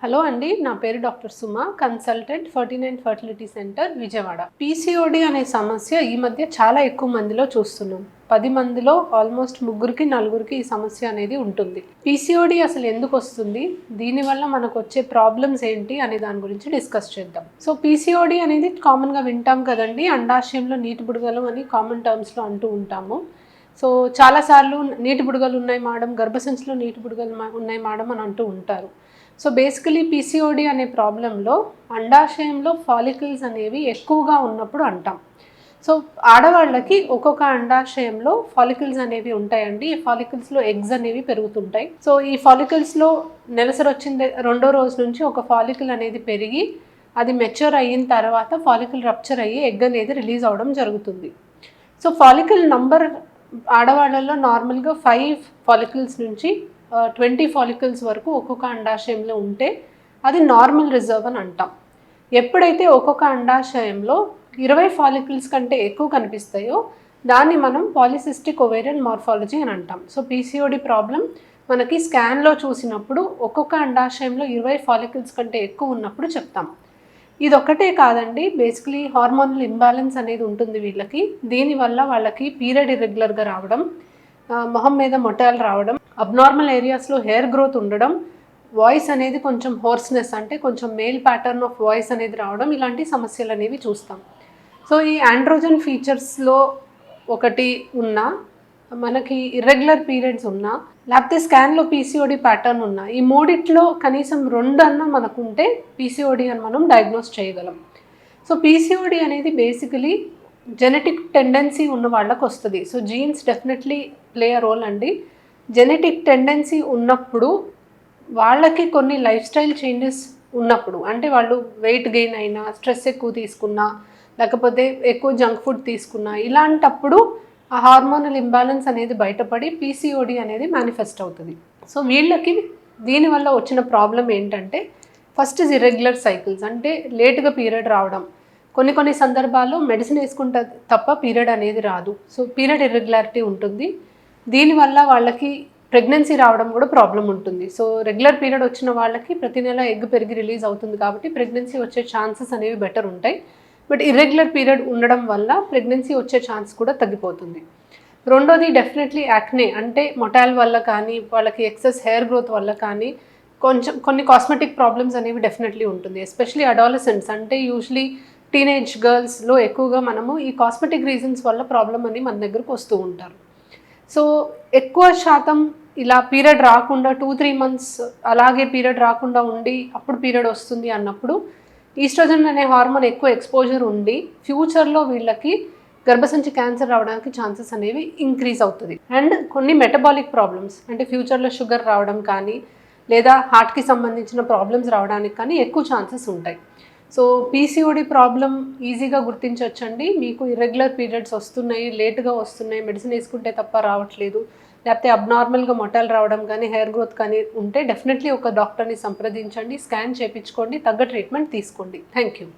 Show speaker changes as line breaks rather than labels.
Hello అండి, నా పేరు doctor Suma, consultant 49 fertility centre Vijayawada. PCOD అనే సమస్య ఈ మధ్య చాలా ఎక్కువ మందిలో చూస్తున్నాం. 10 మందిలో ఆల్మోస్ట్ 3-4 ఈ సమస్య అనేది ఉంటుంది. పీసీఓడి అసలు ఎందుకు వస్తుంది, దీనివల్ల మనకు వచ్చే ప్రాబ్లమ్స్ ఏంటి అనే దాని గురించి డిస్కస్ చేద్దాం. సో పీసీఓడి అనేది కామన్గా వింటాం కదండి, అండాశయంలో నీటి బుడగలు అని కామన్ టర్మ్స్లో అంటూ ఉంటాము. సో చాలాసార్లు నీటి బుడగలు ఉన్నాయి మేడం, గర్భసంచిలో నీటి బుడగలు ఉన్నాయి మేడం అని అంటూ ఉంటారు. సో బేసికలీ పీసీఓడి అనే ప్రాబ్లంలో అండాశయంలో ఫాలికల్స్ అనేవి ఎక్కువగా ఉన్నప్పుడు అంటాం. సో ఆడవాళ్ళకి ఒక్కొక్క అండాశయంలో ఫాలికల్స్ అనేవి ఉంటాయండి. ఈ ఫాలికల్స్లో ఎగ్స్ అనేవి పెరుగుతుంటాయి. సో ఈ ఫాలికల్స్లో నెలసరి వచ్చిన 2వ రోజు నుంచి ఒక ఫాలికల్ అనేది పెరిగి అది మెచ్యూర్ అయిన తర్వాత ఫాలికల్ రప్చర్ అయ్యి ఎగ్ అనేది రిలీజ్ అవ్వడం జరుగుతుంది. సో ఫాలికల్ నంబర్ ఆడవాళ్ళలో నార్మల్గా 5 ఫాలికల్స్ నుంచి 20 ఫాలికల్స్ వరకు ఒక్కొక్క అండాశయంలో ఉంటే అది నార్మల్ రిజర్వ్ అని అంటాం. ఎప్పుడైతే ఒక్కొక్క అండాశయంలో 20 ఫాలికల్స్ కంటే ఎక్కువ కనిపిస్తాయో దాన్ని మనం పాలిసిస్టిక్ ఓవేరియన్ మార్ఫాలజీ అని అంటాం. సో పీసీఓడి ప్రాబ్లం మనకి స్కాన్లో చూసినప్పుడు ఒక్కొక్క అండాశయంలో 20 ఫాలికల్స్ కంటే ఎక్కువ ఉన్నప్పుడు చెప్తాం. ఇదొక్కటే కాదండి, బేసికలీ హార్మోనల్ ఇంబ్యాలెన్స్ అనేది ఉంటుంది వీళ్ళకి. దీనివల్ల వాళ్ళకి పీరియడ్ ఇర్రెగ్యులర్గా రావడం, మొహం మీద మొటాలు రావడం, అబ్నార్మల్ ఏరియాస్లో హెయిర్ గ్రోత్ ఉండడం, వాయిస్ అనేది కొంచెం హోర్స్నెస్ అంటే కొంచెం మేల్ ప్యాటర్న్ ఆఫ్ వాయిస్ అనేది రావడం, ఇలాంటి సమస్యలు అనేవి చూస్తాం. సో ఈ ఆండ్రోజన్ ఫీచర్స్లో ఒకటి ఉన్నా, మనకి ఇర్రెగ్యులర్ పీరియడ్స్ ఉన్నా, లేకపోతే స్కాన్లో పీసీఓడి ప్యాటర్న్ ఉన్నా, ఈ మూడిట్లో కనీసం 2 అన్నా మనకుంటే పీసీఓడి అని మనం డయాగ్నోస్ చేయగలం. సో పీసీఓడి అనేది బేసికలీ జెనెటిక్ టెండెన్సీ ఉన్న వాళ్ళకు వస్తుంది. So genes definitely play a role అండి. జెనెటిక్ టెండెన్సీ ఉన్నప్పుడు వాళ్ళకి కొన్ని లైఫ్ స్టైల్ చేంజెస్ ఉన్నప్పుడు, అంటే వాళ్ళు వెయిట్ గెయిన్ అయినా, స్ట్రెస్ ఎక్కువ తీసుకున్నా, లేకపోతే ఎక్కువ జంక్ ఫుడ్ తీసుకున్నా, ఇలాంటప్పుడు ఆ హార్మోనల్ ఇంబ్యాలెన్స్ అనేది బయటపడి పీసీఓడి అనేది మేనిఫెస్ట్ అవుతుంది. సో వీళ్ళకి దీనివల్ల వచ్చిన ప్రాబ్లం ఏంటంటే, ఫస్ట్ ఇస్ ఇర్రెగ్యులర్ సైకిల్స్, అంటే లేటుగా పీరియడ్ రావడం. కొన్ని సందర్భాల్లో మెడిసిన్ వేసుకుంటే తప్ప పీరియడ్ అనేది రాదు. సో పీరియడ్ ఇర్రెగ్యులారిటీ ఉంటుంది. దీనివల్ల వాళ్ళకి ప్రెగ్నెన్సీ రావడం కూడా ప్రాబ్లం ఉంటుంది. సో రెగ్యులర్ పీరియడ్ వచ్చిన వాళ్ళకి ప్రతి నెల ఎగ్ పెరిగి రిలీజ్ అవుతుంది కాబట్టి ప్రెగ్నెన్సీ వచ్చే ఛాన్సెస్ అనేవి బెటర్ ఉంటాయి. బట్ ఇర్రెగ్యులర్ పీరియడ్ ఉండడం వల్ల ప్రెగ్నెన్సీ వచ్చే ఛాన్స్ కూడా తగ్గిపోతుంది. రెండోది డెఫినెట్లీ యాక్నే, అంటే మొటాల్ వల్ల కానీ, వాళ్ళకి ఎక్సెస్ హెయిర్ గ్రోత్ వల్ల కానీ, కొన్ని కాస్మెటిక్ ప్రాబ్లమ్స్ అనేవి డెఫినెట్లీ ఉంటుంది. ఎస్పెషలీ అడాలసెంట్స్, అంటే యూజువలీ టీనేజ్ గర్ల్స్లో ఎక్కువగా మనము ఈ కాస్మెటిక్ రీజన్స్ వల్ల ప్రాబ్లం అని మన దగ్గరకు వస్తూ ఉంటారు. సో ఎక్కువ శాతం ఇలా పీరియడ్ రాకుండా 2-3 మంత్స్ అలాగే పీరియడ్ రాకుండా ఉండి అప్పుడు పీరియడ్ వస్తుంది అన్నప్పుడు ఈస్ట్రోజన్ అనే హార్మోన్ ఎక్కువ ఎక్స్పోజర్ ఉండి ఫ్యూచర్లో వీళ్ళకి గర్భసంచి క్యాన్సర్ రావడానికి ఛాన్సెస్ అనేవి ఇంక్రీజ్ అవుతుంది. అండ్ కొన్ని మెటబాలిక్ ప్రాబ్లమ్స్, అంటే ఫ్యూచర్లో షుగర్ రావడం కానీ, లేదా హార్ట్కి సంబంధించిన ప్రాబ్లమ్స్ రావడానికి కానీ ఎక్కువ ఛాన్సెస్ ఉంటాయి. సో పీసీఓడి ప్రాబ్లం ఈజీగా గుర్తించవచ్చండి. మీకు ఇర్రెగ్యులర్ పీరియడ్స్ వస్తున్నాయి, లేటుగా వస్తున్నాయి, మెడిసిన్ వేసుకుంటే తప్ప రావట్లేదు, లేకపోతే అబ్నార్మల్గా మొటాలు రావడం కానీ, హెయిర్ గ్రోత్ కానీ ఉంటే డెఫినెట్లీ ఒక డాక్టర్ని సంప్రదించండి, స్కాన్ చేయించుకోండి, తగ్గ ట్రీట్మెంట్ తీసుకోండి. Thank you.